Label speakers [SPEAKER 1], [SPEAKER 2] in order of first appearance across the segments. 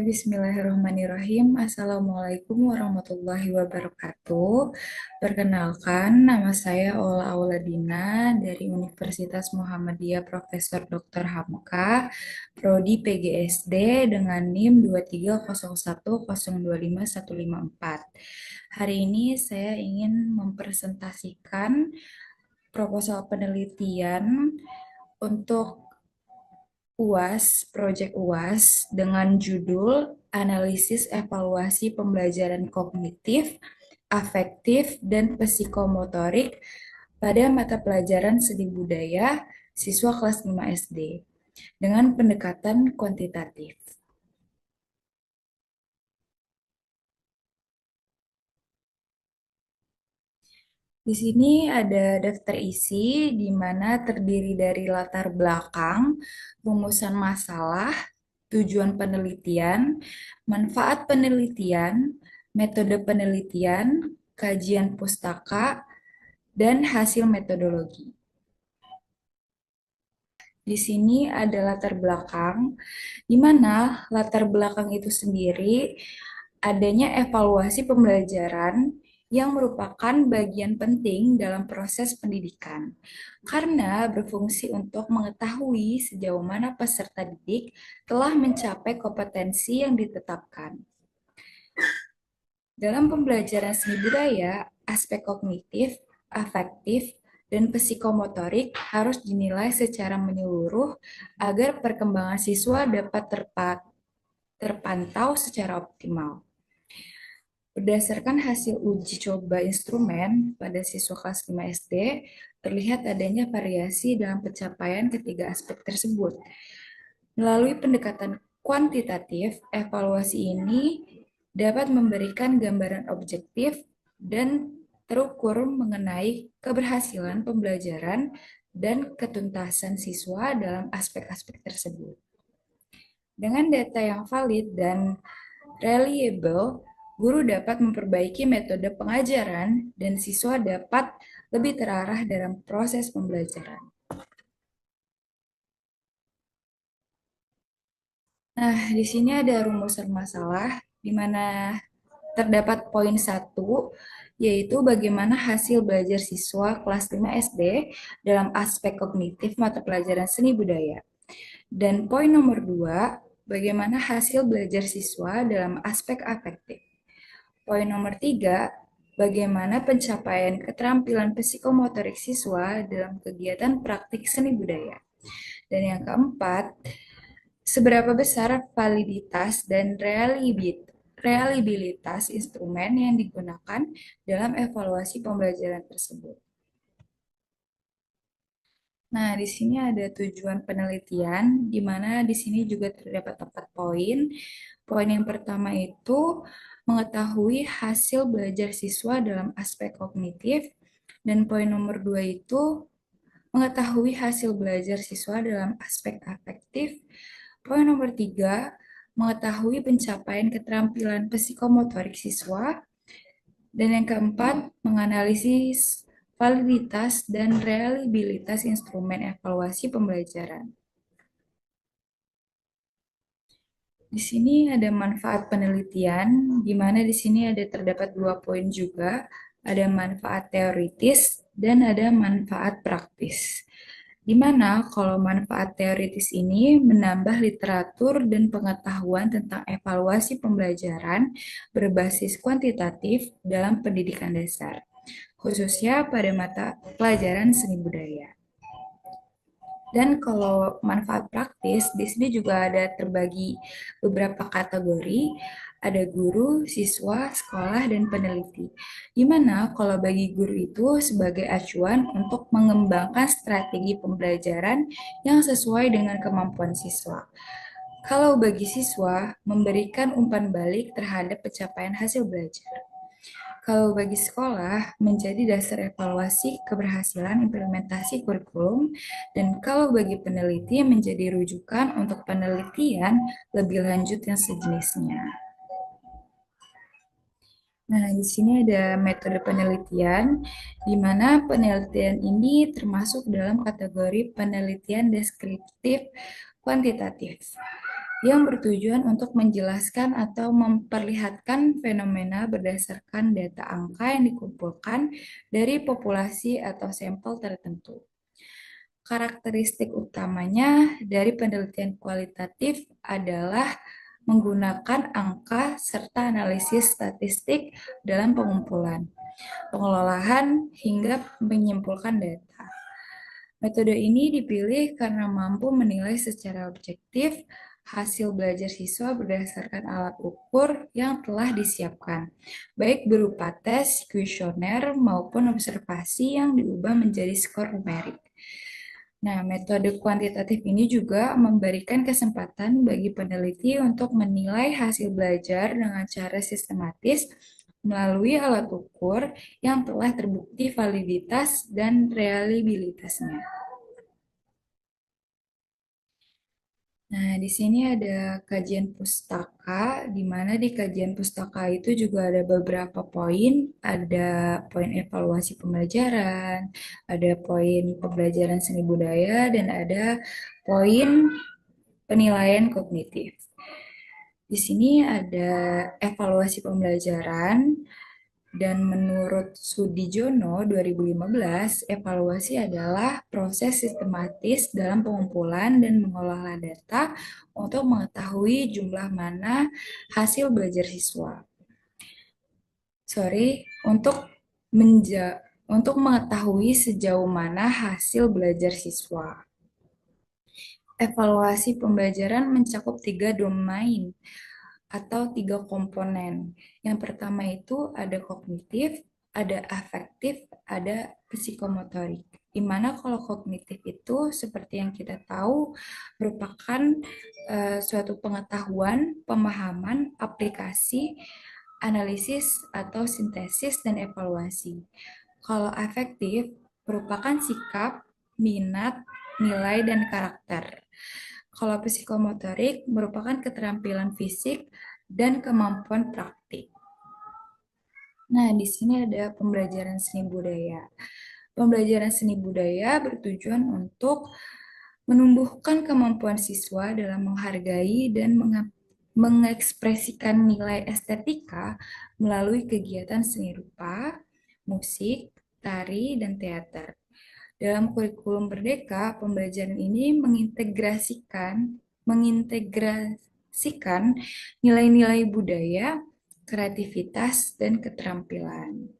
[SPEAKER 1] Bismillahirrahmanirrahim. Assalamualaikum warahmatullahi wabarakatuh. Perkenalkan, nama saya Ola Auladina dari Universitas Muhammadiyah Profesor Dr. Hamka, Prodi PGSD dengan NIM 23010255154. Hari ini saya ingin mempresentasikan proposal penelitian untuk UAS, proyek UAS dengan judul Analisis Evaluasi Pembelajaran Kognitif, Afektif, dan Psikomotorik pada mata pelajaran seni budaya siswa kelas 5 SD dengan pendekatan kuantitatif. Di sini ada daftar isi di mana terdiri dari latar belakang, rumusan masalah, tujuan penelitian, manfaat penelitian, metode penelitian, kajian pustaka, dan hasil metodologi. Di sini ada latar belakang, di mana latar belakang itu sendiri adanya evaluasi pembelajaran yang merupakan bagian penting dalam proses pendidikan, karena berfungsi untuk mengetahui sejauh mana peserta didik telah mencapai kompetensi yang ditetapkan. Dalam pembelajaran seni budaya, aspek kognitif, afektif, dan psikomotorik harus dinilai secara menyeluruh agar perkembangan siswa dapat terpantau secara optimal. Berdasarkan hasil uji coba instrumen pada siswa kelas 5 SD, terlihat adanya variasi dalam pencapaian ketiga aspek tersebut. Melalui pendekatan kuantitatif, evaluasi ini dapat memberikan gambaran objektif dan terukur mengenai keberhasilan pembelajaran dan ketuntasan siswa dalam aspek-aspek tersebut. Dengan data yang valid dan reliable, guru dapat memperbaiki metode pengajaran dan siswa dapat lebih terarah dalam proses pembelajaran. Nah, di sini ada rumusan masalah, di mana terdapat poin 1, yaitu bagaimana hasil belajar siswa kelas 5 SD dalam aspek kognitif mata pelajaran seni budaya. Dan poin nomor 2, bagaimana hasil belajar siswa dalam aspek afektif. Poin nomor 3, bagaimana pencapaian keterampilan psikomotorik siswa dalam kegiatan praktik seni budaya. Dan yang keempat, seberapa besar validitas dan reliabilitas instrumen yang digunakan dalam evaluasi pembelajaran tersebut. Nah, di sini ada tujuan penelitian, di mana di sini juga terdapat 4 poin. Poin yang pertama itu mengetahui hasil belajar siswa dalam aspek kognitif, dan poin nomor 2 itu mengetahui hasil belajar siswa dalam aspek afektif. Poin nomor 3, mengetahui pencapaian keterampilan psikomotorik siswa. Dan yang keempat, menganalisis validitas dan reliabilitas instrumen evaluasi pembelajaran. Di sini ada manfaat penelitian, di mana di sini ada terdapat 2 poin juga, ada manfaat teoritis dan ada manfaat praktis. Di mana kalau manfaat teoritis ini menambah literatur dan pengetahuan tentang evaluasi pembelajaran berbasis kuantitatif dalam pendidikan dasar, khususnya pada mata pelajaran seni budaya. Dan kalau manfaat praktis, di sini juga ada terbagi beberapa kategori, ada guru, siswa, sekolah, dan peneliti. Di mana kalau bagi guru itu sebagai acuan untuk mengembangkan strategi pembelajaran yang sesuai dengan kemampuan siswa. Kalau bagi siswa, memberikan umpan balik terhadap pencapaian hasil belajar. Kalau bagi sekolah, menjadi dasar evaluasi keberhasilan implementasi kurikulum, dan kalau bagi peneliti menjadi rujukan untuk penelitian lebih lanjut yang sejenisnya. Nah, di sini ada metode penelitian, di mana penelitian ini termasuk dalam kategori penelitian deskriptif kuantitatif. yang bertujuan untuk menjelaskan atau memperlihatkan fenomena berdasarkan data angka yang dikumpulkan dari populasi atau sampel tertentu. Karakteristik utamanya dari penelitian kualitatif adalah menggunakan angka serta analisis statistik dalam pengumpulan, pengelolaan, hingga menyimpulkan data. Metode ini dipilih karena mampu menilai secara objektif hasil belajar siswa berdasarkan alat ukur yang telah disiapkan, baik berupa tes, kuesioner, maupun observasi yang diubah menjadi skor numerik. Nah, metode kuantitatif ini juga memberikan kesempatan bagi peneliti untuk menilai hasil belajar dengan cara sistematis melalui alat ukur yang telah terbukti validitas dan reliabilitasnya. Nah, di sini ada kajian pustaka, di mana di kajian pustaka itu juga ada beberapa poin, ada poin evaluasi pembelajaran, ada poin pembelajaran seni budaya, dan ada poin penilaian kognitif. Di sini ada evaluasi pembelajaran, dan menurut Sudijono 2015, evaluasi adalah proses sistematis dalam pengumpulan dan mengolah data untuk mengetahui jumlah mana hasil belajar siswa. Untuk untuk mengetahui sejauh mana hasil belajar siswa. Evaluasi pembelajaran mencakup 3 domain atau 3 komponen. Yang pertama itu ada kognitif, ada afektif, ada psikomotorik. Di mana kalau kognitif itu seperti yang kita tahu merupakan suatu pengetahuan, pemahaman, aplikasi, analisis atau sintesis dan evaluasi. Kalau afektif merupakan sikap, minat, nilai dan karakter. Kalau psikomotorik merupakan keterampilan fisik dan kemampuan praktik. Nah, di sini ada pembelajaran seni budaya. Pembelajaran seni budaya bertujuan untuk menumbuhkan kemampuan siswa dalam menghargai dan mengekspresikan nilai estetika melalui kegiatan seni rupa, musik, tari, dan teater. Dalam kurikulum Merdeka, pembelajaran ini mengintegrasikan nilai-nilai budaya, kreativitas, dan keterampilan.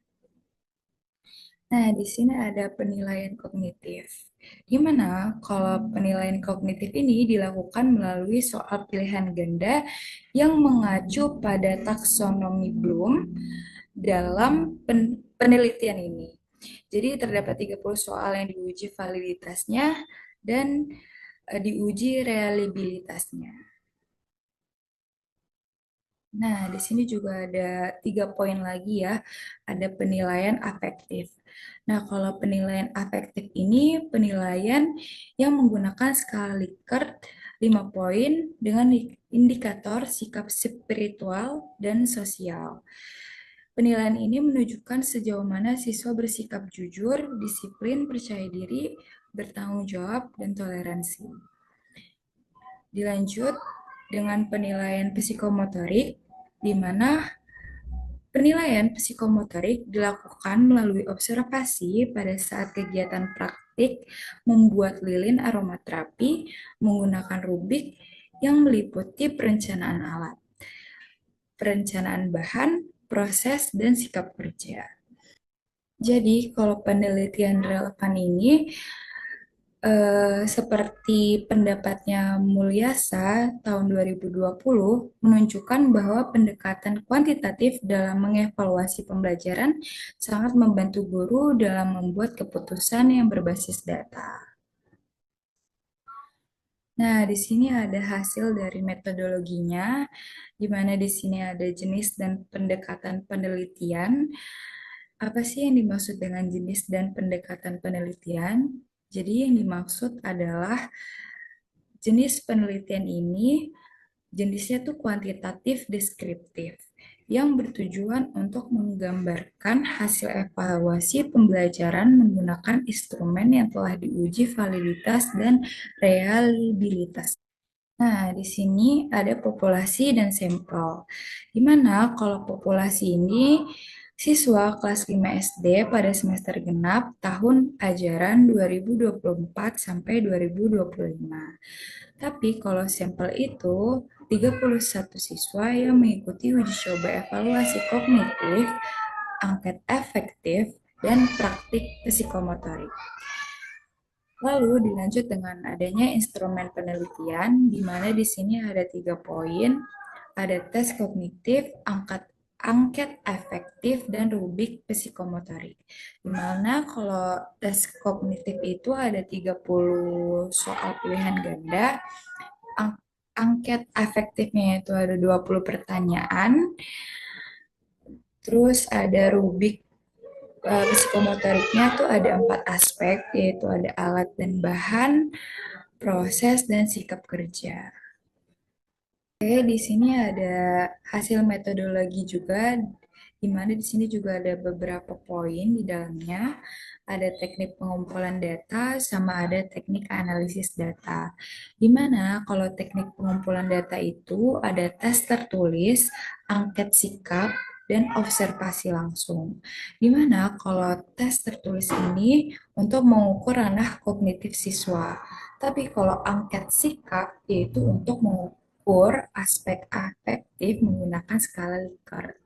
[SPEAKER 1] Nah, di sini ada penilaian kognitif. Di mana kalau penilaian kognitif ini dilakukan melalui soal pilihan ganda yang mengacu pada taksonomi Bloom dalam penelitian ini. Jadi terdapat 30 soal yang diuji validitasnya dan diuji reliabilitasnya. Nah, di sini juga ada 3 poin lagi ya, ada penilaian afektif. Nah, kalau penilaian afektif ini penilaian yang menggunakan skala Likert 5 poin dengan indikator sikap spiritual dan sosial. Penilaian ini menunjukkan sejauh mana siswa bersikap jujur, disiplin, percaya diri, bertanggung jawab, dan toleransi. Dilanjut dengan penilaian psikomotorik, di mana penilaian psikomotorik dilakukan melalui observasi pada saat kegiatan praktik membuat lilin aromaterapi menggunakan rubik yang meliputi perencanaan alat, perencanaan bahan, proses, dan sikap kerja. Jadi, kalau penelitian relevan ini seperti pendapatnya Mulyasa tahun 2020 menunjukkan bahwa pendekatan kuantitatif dalam mengevaluasi pembelajaran sangat membantu guru dalam membuat keputusan yang berbasis data. Nah, di sini ada hasil dari metodologinya, di mana di sini ada jenis dan pendekatan penelitian. Apa sih yang dimaksud dengan jenis dan pendekatan penelitian? Jadi yang dimaksud adalah jenis penelitian ini, jenisnya tuh kuantitatif deskriptif, yang bertujuan untuk menggambarkan hasil evaluasi pembelajaran menggunakan instrumen yang telah diuji validitas dan reliabilitas. Nah, di sini ada populasi dan sampel. Di mana kalau populasi ini siswa kelas 5 SD pada semester genap tahun ajaran 2024 sampai 2025. Tapi kalau sampel itu 31 siswa yang mengikuti uji coba evaluasi kognitif, angket efektif, dan praktik psikomotorik. Lalu dilanjut dengan adanya instrumen penelitian, di mana di sini ada 3 poin, ada tes kognitif, angket efektif, dan rubik psikomotorik. Di mana kalau tes kognitif itu ada 30 soal pilihan ganda, angket efektifnya itu ada 20 pertanyaan, terus ada rubik psikomotoriknya tuh ada 4 aspek, yaitu ada alat dan bahan, proses, dan sikap kerja. Oke, di sini ada hasil metodologi juga, di mana di sini juga ada beberapa poin di dalamnya. Ada teknik pengumpulan data sama ada teknik analisis data. Di mana kalau teknik pengumpulan data itu ada tes tertulis, angket sikap, dan observasi langsung. Di mana kalau tes tertulis ini untuk mengukur ranah kognitif siswa. Tapi kalau angket sikap yaitu untuk mengukur aspek afektif menggunakan skala Likert.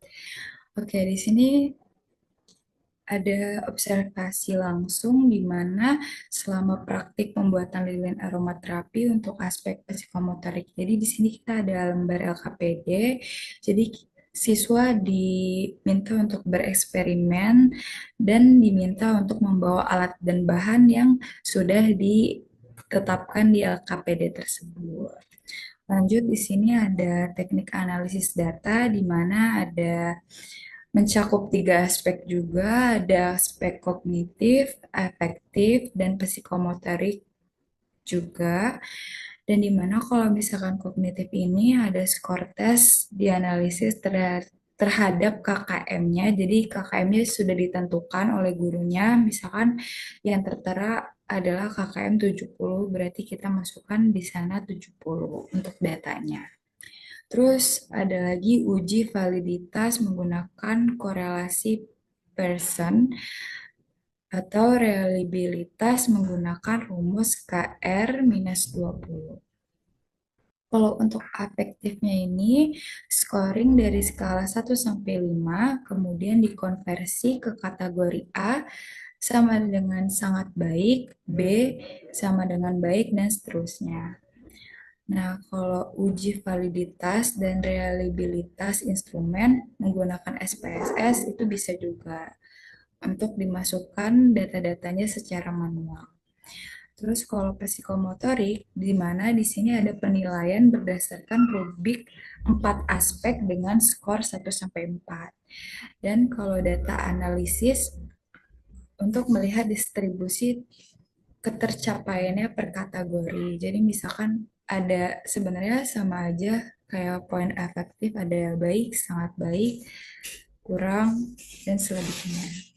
[SPEAKER 1] Oke, di sini ada observasi langsung di mana selama praktik pembuatan lilin aromaterapi untuk aspek psikomotorik. Jadi di sini kita ada lembar LKPD. Jadi siswa diminta untuk bereksperimen dan diminta untuk membawa alat dan bahan yang sudah ditetapkan di LKPD tersebut. Lanjut, di sini ada teknik analisis data di mana ada mencakup 3 aspek juga, ada aspek kognitif, afektif, dan psikomotorik juga. Dan di mana kalau misalkan kognitif ini ada skor tes dianalisis terhadap KKM-nya. Jadi KKM-nya sudah ditentukan oleh gurunya. Misalkan yang tertera adalah KKM 70, berarti kita masukkan di sana 70 untuk datanya. Terus ada lagi uji validitas menggunakan korelasi Pearson atau reliabilitas menggunakan rumus KR-20. Kalau untuk afektifnya ini, scoring dari skala 1 sampai 5, kemudian dikonversi ke kategori A sama dengan sangat baik, B sama dengan baik, dan seterusnya. Nah, kalau uji validitas dan reliabilitas instrumen menggunakan SPSS itu bisa juga untuk dimasukkan data-datanya secara manual. Terus kalau psikomotorik, di mana di sini ada penilaian berdasarkan rubrik 4 aspek dengan skor 1 sampai 4. Dan kalau data analisis untuk melihat distribusi ketercapaiannya per kategori. Jadi misalkan ada sebenarnya sama aja kayak poin efektif, ada baik, sangat baik, kurang, dan selebihnya.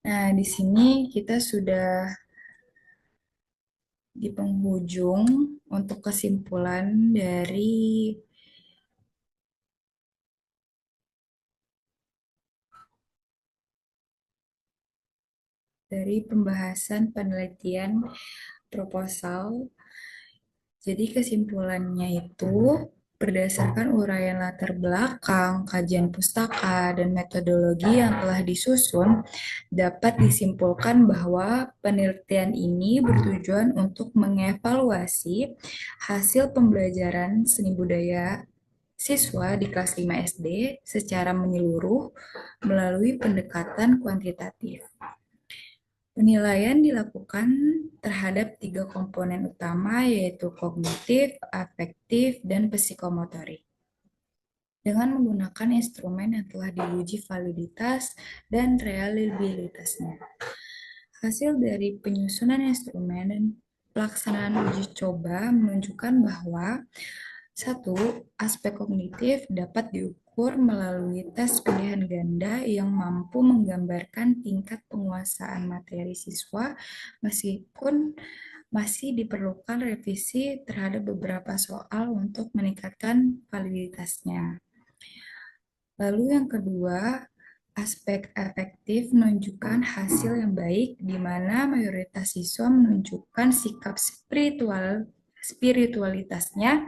[SPEAKER 1] Nah, di sini kita sudah di penghujung untuk kesimpulan dari pembahasan penelitian proposal. Jadi kesimpulannya itu berdasarkan uraian latar belakang, kajian pustaka, dan metodologi yang telah disusun, dapat disimpulkan bahwa penelitian ini bertujuan untuk mengevaluasi hasil pembelajaran seni budaya siswa di kelas 5 SD secara menyeluruh melalui pendekatan kuantitatif. Penilaian dilakukan terhadap 3 komponen utama, yaitu kognitif, afektif, dan psikomotorik, dengan menggunakan instrumen yang telah diuji validitas dan reliabilitasnya. Hasil dari penyusunan instrumen dan pelaksanaan uji coba menunjukkan bahwa satu, aspek kognitif dapat diukur melalui tes pilihan ganda yang mampu menggambarkan tingkat penguasaan materi siswa meskipun masih diperlukan revisi terhadap beberapa soal untuk meningkatkan validitasnya. Lalu yang kedua, aspek efektif menunjukkan hasil yang baik di mana mayoritas siswa menunjukkan sikap spiritualitasnya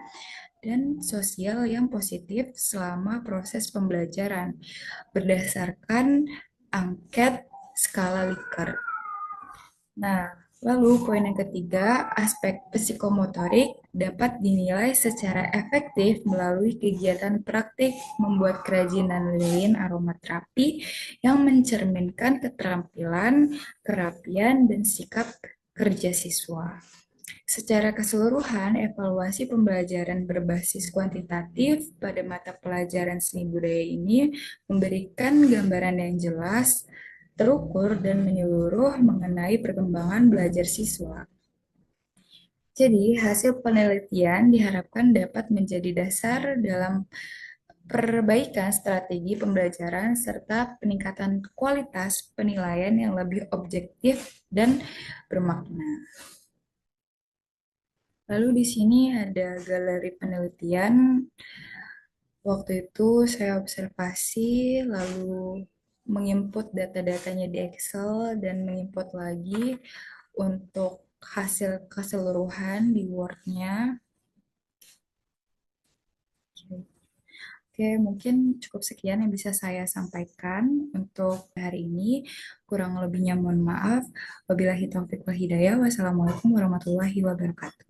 [SPEAKER 1] dan sosial yang positif selama proses pembelajaran berdasarkan angket skala Likert. Nah, lalu poin yang ketiga, aspek psikomotorik dapat dinilai secara efektif melalui kegiatan praktik membuat kerajinan lilin aromaterapi yang mencerminkan keterampilan, kerapian, dan sikap kerja siswa. Secara keseluruhan, evaluasi pembelajaran berbasis kuantitatif pada mata pelajaran seni budaya ini memberikan gambaran yang jelas, terukur, dan menyeluruh mengenai perkembangan belajar siswa. Jadi, hasil penelitian diharapkan dapat menjadi dasar dalam perbaikan strategi pembelajaran serta peningkatan kualitas penilaian yang lebih objektif dan bermakna. Lalu di sini ada galeri penelitian. Waktu itu saya observasi, lalu menginput data-datanya di Excel dan menginput lagi untuk hasil keseluruhan di Word-nya. Oke, mungkin cukup sekian yang bisa saya sampaikan untuk hari ini. Kurang lebihnya mohon maaf. Wabillahi taufiq wal hidayah. Wassalamualaikum warahmatullahi wabarakatuh.